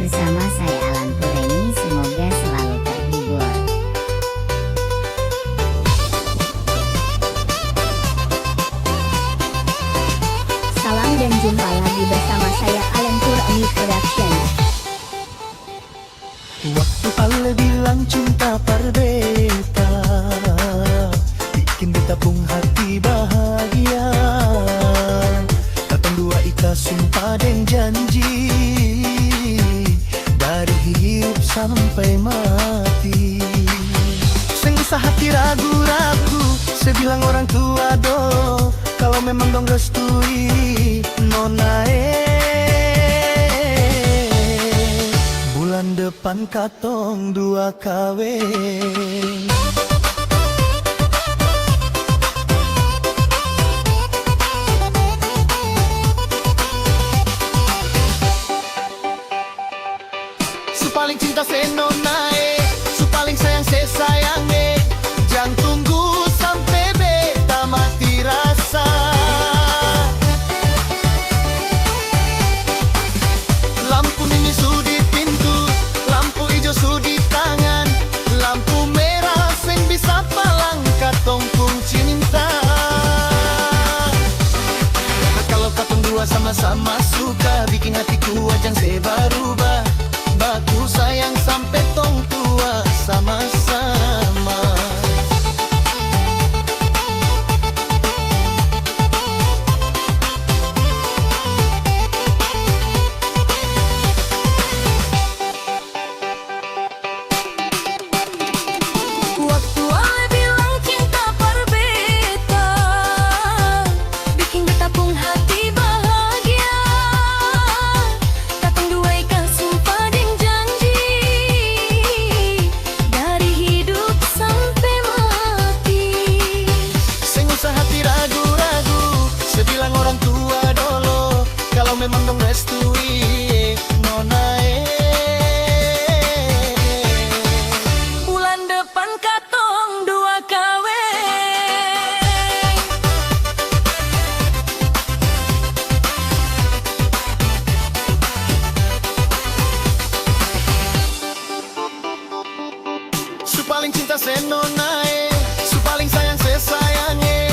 bersama saya Alan Pureni, semoga selalu terhibur. Salam dan jumpa lagi bersama saya Alan Pureni Production. Waktu Ale bilang cinta parbeta, bikin beta pun hati bahagia. Datang dua ika sumpah dan janji, dari hidup sampai mati. Sing usah hati ragu-ragu, saya bilang orang tua do, kalau memang dong restui nonae. Bulan depan katong dua kawin. Su paling cinta se nonae, su paling sayang se sayange. Jangan tunggu sampai beta mati rasa. Lampu ini sudi pintu, lampu hijau sudi tangan, lampu merah sing bisa palang katong pun cinta. Kalau katong dua sama-sama suka, bikin hatiku ajang se berubah. Baku sayang sampai tong tua sama-sama. Waktu Ale bilang cinta parbeta, bikin beta pun hati bahagia. Datang dua ikan sumpah dan janji, dari hidup sampai mati. Sing usah hati ragu-ragu, sebilang orang tua dolo, kalau memang dong restui nonae. Bulan depan katong dua kawin. Su paling cinta se nonae, su paling sayang se sayange.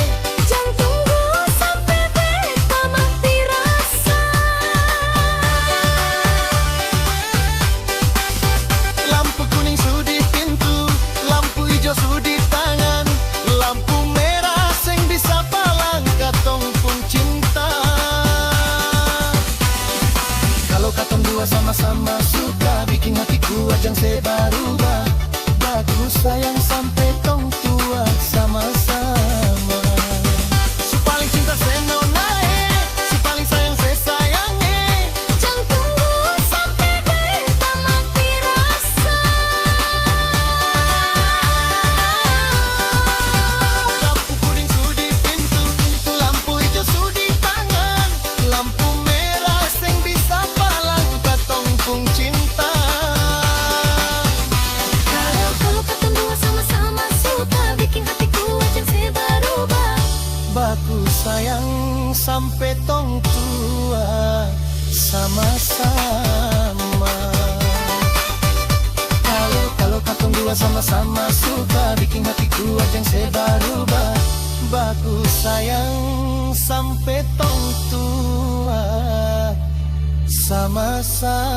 Jangan tunggu sampai beta mati rasa. Lampu kuning sudi pintu, lampu hijau sudi tangan, lampu merah sing bisa palang katong pun cinta. Kalau katong dua sama-sama suka, bikin hatiku ajang se berubah. Bagus sayang sampai tong tua sama-sama. Su paling cinta se nonae, su paling sayang se sayange. Jangan tunggu sampai beta mati rasa. Lampu kuning sudi pintu, lampu hijau sudi tangan, lampu merah sing bisa palang katong pun cinta. Kalau katong dua sama-sama suka, bikin hatiku ajang se berubah. Baku sayang sampai tong tua sama-sama. Kalau katong dua sama-sama suka, bikin hatiku ajang se berubah. Baku sayang sampai tong tua sama-sama.